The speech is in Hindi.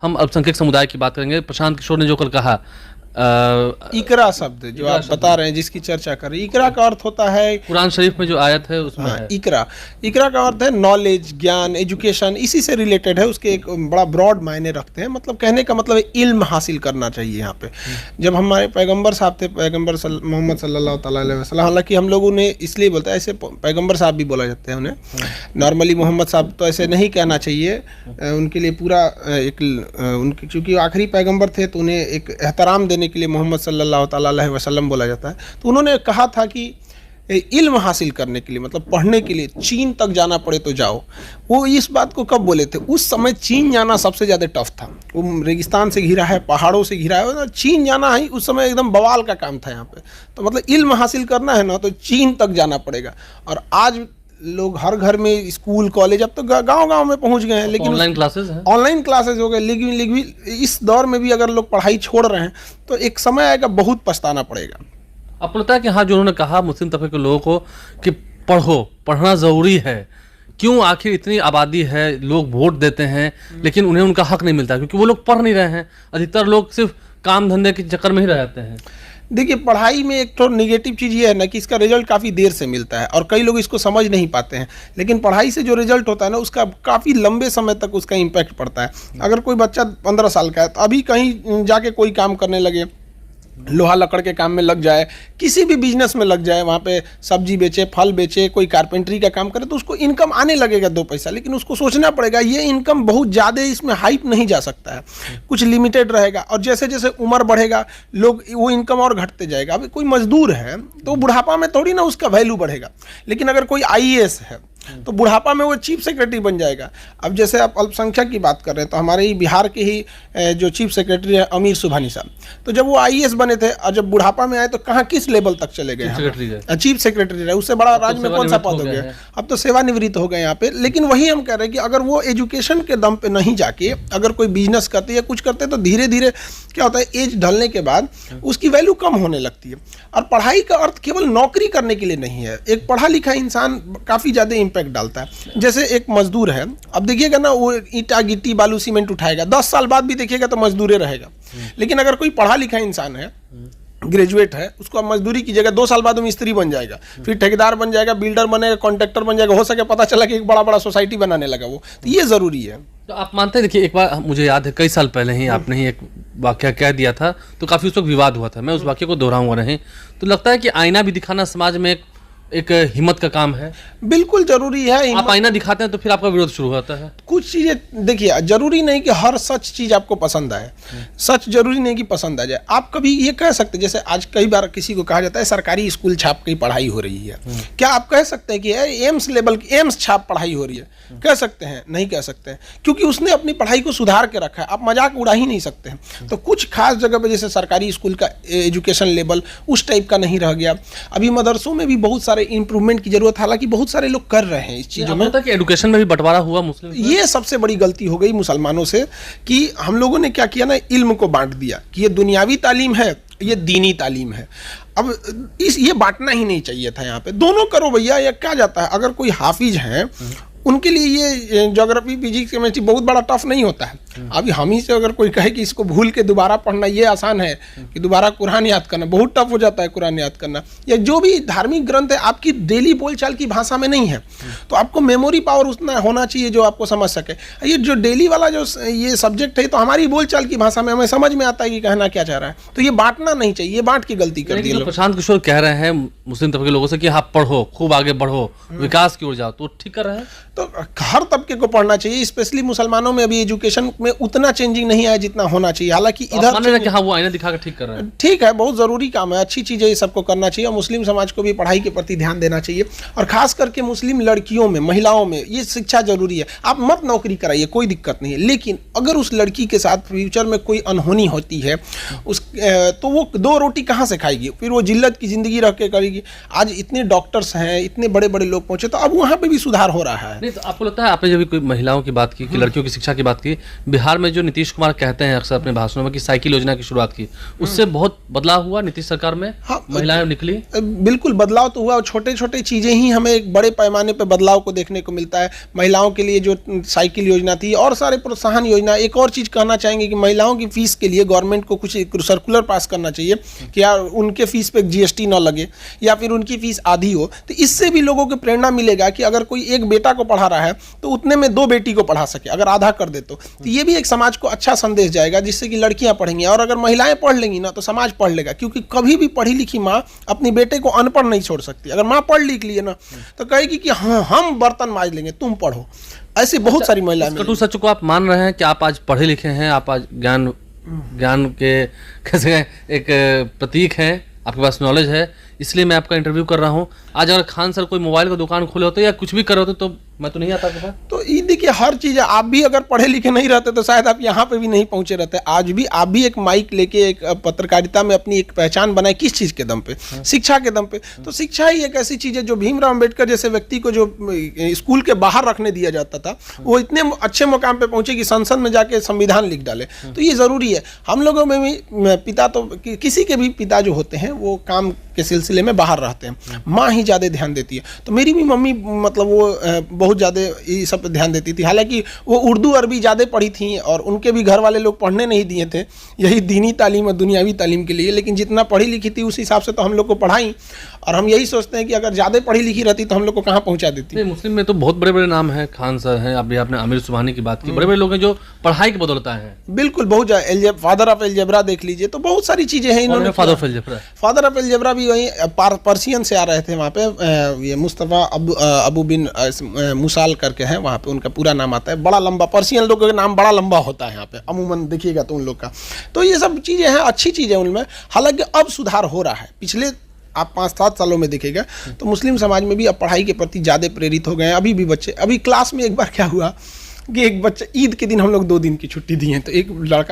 हम अल्पसंख्यक समुदाय की बात करेंगे। प्रशांत किशोर ने जो कल कहा, इकरा शब्द जो आप बता रहे हैं, जिसकी चर्चा कर रहे हैं, इकरा का अर्थ होता है, कुरान शरीफ में जो आयत है उसमें है। इकरा, इकरा का अर्थ है नॉलेज, ज्ञान, एजुकेशन, इसी से रिलेटेड है। उसके एक बड़ा ब्रॉड मायने रखते हैं। मतलब कहने का मतलब है इल्म हासिल करना चाहिए यहाँ पे। जब हमारे पैगंबर साहब थे, पैगंबर मोहम्मद सल्लल्लाहु अलैहि वसल्लम, हालांकि हम लोग उन्हें इसलिए बोलते हैं, ऐसे पैगंबर साहब भी बोला जाता है उन्हें, नॉर्मली मोहम्मद साहब तो ऐसे नहीं कहना चाहिए, उनके लिए पूरा एक उनके चूँकि आखिरी पैगंबर थे तो उन्हें एक एहतराम देने के लिए मोहम्मद सल्लल्लाहु अलैहि वसल्लम बोला जाता है। तो उन्होंने कहा था कि इल्म हासिल करने के लिए, मतलब पढ़ने के लिए चीन तक जाना पड़े तो जाओ। वो इस बात को कब बोले थे? उस समय चीन जाना सबसे ज़्यादा टफ था। वो रेगिस्तान से घिरा है, पहाड़ों से घिरा है, चीन जाना है उस समय एकदम बवाल का काम था यहाँ पे। तो मतलब इल्म हासिल करना है ना तो चीन तक जाना पड़ेगा। और आज लोग हर घर में स्कूल, कॉलेज, अब तो गांव-गांव में पहुंच गए हैं, लेकिन ऑनलाइन क्लासेस हैं, ऑनलाइन क्लासेस हो गए। लेकिन इस दौर में भी अगर लोग पढ़ाई छोड़ रहे हैं तो एक समय आएगा बहुत पछताना पड़ेगा। आपको लगता है कि हाँ, जो उन्होंने कहा मुस्लिम तबके के लोगों को कि पढ़ो, पढ़ना ज़रूरी है, क्यों? आखिर इतनी आबादी है, लोग वोट देते हैं लेकिन उन्हें उनका हक नहीं मिलता क्योंकि वो लोग पढ़ नहीं रहे हैं। अधिकतर लोग सिर्फ काम धंधे के चक्कर में ही रहते हैं। देखिए, पढ़ाई में एक तो नेगेटिव चीज़ ये है ना कि इसका रिजल्ट काफ़ी देर से मिलता है और कई लोग इसको समझ नहीं पाते हैं। लेकिन पढ़ाई से जो रिजल्ट होता है ना, उसका काफ़ी लंबे समय तक उसका इम्पैक्ट पड़ता है। अगर कोई बच्चा 15 साल का है तो अभी कहीं जाके कोई काम करने लगे, लोहा लकड़ के काम में लग जाए, किसी भी बिजनेस में लग जाए, वहाँ पे सब्जी बेचे, फल बेचे, कोई कारपेंटरी का काम करे, तो उसको इनकम आने लगेगा 2 पैसा। लेकिन उसको सोचना पड़ेगा ये इनकम बहुत ज़्यादा इसमें हाइप नहीं जा सकता है, कुछ लिमिटेड रहेगा। और जैसे जैसे उम्र बढ़ेगा लोग वो इनकम और घटते जाएगा। अभी कोई मजदूर है तो बुढ़ापा में थोड़ी ना उसका वैल्यू बढ़ेगा। लेकिन अगर कोई IAS है तो बुढ़ापा में वो चीफ सेक्रेटरी बन जाएगा। अब जैसे आप अल्पसंख्यक की बात कर रहे हैं तो हमारे ही बिहार के ही जो चीफ सेक्रेटरी है अमीर सुबहानी साहब, तो जब वो IAS बने थे और जब बुढ़ापा में आए तो कहाँ किस लेवल तक चले गए? चीफ सेक्रेटरी रहे, उससे बड़ा राज्य में कौन सा पद हो गया? अब तो सेवानिवृत्त हो गए यहाँ पे। लेकिन वही हम कह रहे हैं कि अगर वो एजुकेशन के दम पे नहीं जाके अगर कोई बिजनेस करते या कुछ करते तो धीरे धीरे क्या होता है, एज ढलने के बाद उसकी वैल्यू कम होने लगती है। और पढ़ाई का अर्थ केवल नौकरी करने के लिए नहीं है। एक पढ़ा लिखा इंसान काफ़ी ज़्यादा इम्पैक्ट डालता है। जैसे एक मजदूर है, अब देखिएगा ना, वो ईंटा गिट्टी बालू सीमेंट उठाएगा, 10 साल बाद भी देखिएगा तो मजदूरे रहेगा। लेकिन अगर कोई पढ़ा लिखा इंसान है, ग्रेजुएट है, उसको अब मजदूरी की जगह 2 साल बाद वो मिस्त्री बन जाएगा, फिर ठेकेदार बन जाएगा, बिल्डर बनेगा, कॉन्ट्रैक्टर बन जाएगा, हो सके पता चला कि एक बड़ा बड़ा सोसाइटी बनाने लगा वो। तो ये ज़रूरी है। तो आप मानते हैं, देखिए एक बार मुझे याद है कई साल पहले ही आपने ही एक वाक्य कह दिया था तो काफ़ी उस वक्त विवाद हुआ था। मैं उस वाक्य को दोहराऊंगा नहीं। तो लगता है कि आईना भी दिखाना समाज में एक हिम्मत का काम है। बिल्कुल जरूरी है। आप आईना दिखाते हैं तो फिर आपका विरोध शुरू होता है। कुछ चीज़ें देखिए, जरूरी नहीं कि हर सच चीज़ आपको पसंद आए। सच जरूरी नहीं कि पसंद आ जाए। आप कभी ये कह सकते, जैसे आज कई बार किसी को कहा जाता है सरकारी स्कूल छाप की पढ़ाई हो रही है, क्या आप कह सकते हैं कि एम्स लेवल की एम्स छाप पढ़ाई हो रही है? कह सकते हैं? नहीं कह सकते हैं, क्योंकि उसने अपनी पढ़ाई को सुधार के रखा है। आप मजाक उड़ा ही नहीं सकते हैं। तो कुछ खास जगह पर जैसे सरकारी स्कूल का एजुकेशन लेवल उस टाइप का नहीं रह गया। अभी मदरसों में भी बहुत सारे इंप्रूवमेंट की जरूरत, हालांकि बहुत सारे लोग कर रहे हैं इस चीज़ों में। कि एजुकेशन में भी बंटवारा हुआ मुस्लिम, ये सबसे बड़ी गलती हो गई मुसलमानों से कि हम लोगों ने क्या किया ना, इल्म को बांट दिया कि ये दुनियावी तालीम है, ये दीनी तालीम है। अब ये बांटना ही नहीं चाहिए था। यहाँ पे दोनों करो भैया। या क्या जाता है, अगर कोई हाफिज है उनके लिए ये ज्योग्राफी, फिजिक्स, केमिस्ट्री बहुत बड़ा टफ नहीं होता है। अभी हम ही से अगर कोई कहे कि इसको भूल के दोबारा पढ़ना ये आसान है कि दोबारा कुरान याद करना बहुत टफ हो जाता है। कुरान याद करना या जो भी धार्मिक ग्रंथ है आपकी डेली बोलचाल की भाषा में नहीं है, तो आपको मेमोरी पावर उतना होना चाहिए जो आपको समझ सके। ये जो डेली वाला जो ये सब्जेक्ट है तो हमारी बोलचाल की भाषा में हमें समझ में आता है कि कहना क्या चाह रहा है। तो ये बांटना नहीं चाहिए, ये बांट की गलती कर दी। प्रशांत किशोर कह रहे हैं मुस्लिम तबके के लोगों से कि आप पढ़ो, खूब आगे बढ़ो, विकास की ओर जाओ, तो ठीक कर रहे हैं। तो हर तबके को पढ़ना चाहिए। स्पेशली मुसलमानों में अभी एजुकेशन में उतना चेंजिंग नहीं आया जितना होना चाहिए। हालांकि इधर हाँ, वो आईना दिखाकर ठीक कर रहे हैं। ठीक है, बहुत जरूरी काम है, अच्छी चीज़ है, ये सबको करना चाहिए। और मुस्लिम समाज को भी पढ़ाई के प्रति ध्यान देना चाहिए। और खास करके मुस्लिम लड़कियों में, महिलाओं में ये शिक्षा जरूरी है। आप मत नौकरी कराइए, कोई दिक्कत नहीं है, लेकिन अगर उस लड़की के साथ फ्यूचर में कोई अनहोनी होती है तो वो 2 रोटी कहाँ से खाएगी? फिर वो जिल्लत की जिंदगी रख के करेगी। आज इतने डॉक्टर्स हैं, इतने बड़े बड़े लोग पहुंचे, तो अब वहाँ पे भी सुधार हो रहा है। नहीं तो आपको लगता है, आपने जब कोई महिलाओं की बात की कि लड़कियों की शिक्षा की बात की, बिहार में जो नीतीश कुमार कहते हैं अक्सर अपने भाषणों में कि साइकिल योजना की शुरुआत की, उससे बहुत बदलाव हुआ नीतीश सरकार में। हाँ, महिलाएं निकली, बिल्कुल बदलाव तो हुआ और छोटे छोटे चीज़ें ही हमें एक बड़े पैमाने पर बदलाव को देखने को मिलता है। महिलाओं के लिए जो साइकिल योजना थी और सारे प्रोत्साहन योजना। एक और चीज़ कहना चाहेंगे कि महिलाओं की फीस के लिए गवर्नमेंट को कुछ सर्कुलर पास करना चाहिए कि यार उनके फीस पे जीएसटी ना लगे या फिर उनकी फीस आधी हो। तो इससे भी लोगों को प्रेरणा मिलेगा कि अगर कोई एक बेटा को पढ़ा रहा है तो उतने में 2 बेटी को पढ़ा सके, अगर आधा कर दे तो ये भी एक समाज को अच्छा संदेश जाएगा, जिससे कि लड़कियां पढ़ेंगी। और अगर महिलाएं पढ़ लेंगी ना तो समाज पढ़ लेगा, क्योंकि कभी भी पढ़ी लिखी माँ अपनी बेटे को अनपढ़ नहीं छोड़ सकती। अगर माँ पढ़ लिख लिए ना तो कहेगी कि हाँ हम बर्तन मांज लेंगे, तुम पढ़ो। ऐसी बहुत सारी महिलाएं। कटु सच को आप मान रहे हैं कि आप आज पढ़े लिखे हैं, आप आज ज्ञान के कैसे एक प्रतीक हैं, आपके पास नॉलेज है, इसलिए मैं आपका इंटरव्यू कर रहा हूँ। आज अगर खान सर कोई मोबाइल का दुकान खोले होते या कुछ भी कर रहे होते तो मैं तो नहीं आता था। तो ये देखिए हर चीज़ है। आप भी अगर पढ़े लिखे नहीं रहते तो शायद आप यहाँ पे भी नहीं पहुँचे रहते। आज भी आप भी एक माइक लेके एक पत्रकारिता में अपनी एक पहचान बनाए। किस चीज़ के दम पे? शिक्षा के दम पे। तो शिक्षा ही एक ऐसी चीज़ है जो भीमराव अम्बेडकर जैसे व्यक्ति को जो स्कूल के बाहर रखने दिया जाता था, वो इतने अच्छे मुकाम पे पहुँचे कि संसद में जाके संविधान लिख डाले। तो ये ज़रूरी है। हम लोगों में भी पिता तो किसी के भी पिता जो होते हैं वो काम के सिलसिले में बाहर रहते हैं, माँ ही ज़्यादा ध्यान देती है। तो मेरी भी मम्मी मतलब वो बहुत ज़्यादा ये सब पे ध्यान देती थी। हालांकि वो उर्दू अरबी ज़्यादा पढ़ी थी और उनके भी घर वाले लोग पढ़ने नहीं दिए थे, यही दीनी तालीम और दुनियावी तालीम के लिए। लेकिन जितना पढ़ी लिखी थी उस हिसाब से तो हम लोग को पढ़ाई। और हम यही सोचते हैं कि अगर ज़्यादा पढ़ी लिखी रहती तो हम लोग को कहाँ पहुँचा देती। मुस्लिम में तो बहुत बड़े बड़े नाम हैं, खान सर हैं, अभी आपने आमिर सुबहानी की बात की, बड़े बड़े लोग हैं जो पढ़ाई की बदौलत हैं। बिल्कुल, बहुत ज़्यादा। फादर ऑफ अलजेब्रा देख लीजिए, तो बहुत सारी चीज़ें हैं इन्होंने। फादर ऑफ अलजेब्रा भी वहीं पर्शियन से आ रहे थे। वहाँ पे ये मुस्तफ़ा अबू बिन मुसाल करके हैं, वहाँ पे उनका पूरा नाम आता है। बड़ा लंबा, पर्शियन लोगों का नाम बड़ा लंबा होता है यहाँ पे अमूमन, देखिएगा तो उन लोग का। तो ये सब चीज़ें हैं, अच्छी चीज़ें उनमें। हालांकि अब सुधार हो रहा है। पिछले आप 5-7 सालों में देखेगा तो मुस्लिम समाज में भी अब पढ़ाई के प्रति ज़्यादा प्रेरित हो गए हैं। अभी भी बच्चे, अभी क्लास में एक बार क्या हुआ कि एक बच्चा, ईद के दिन हम लोग 2 दिन की छुट्टी दी हैं, तो एक लड़का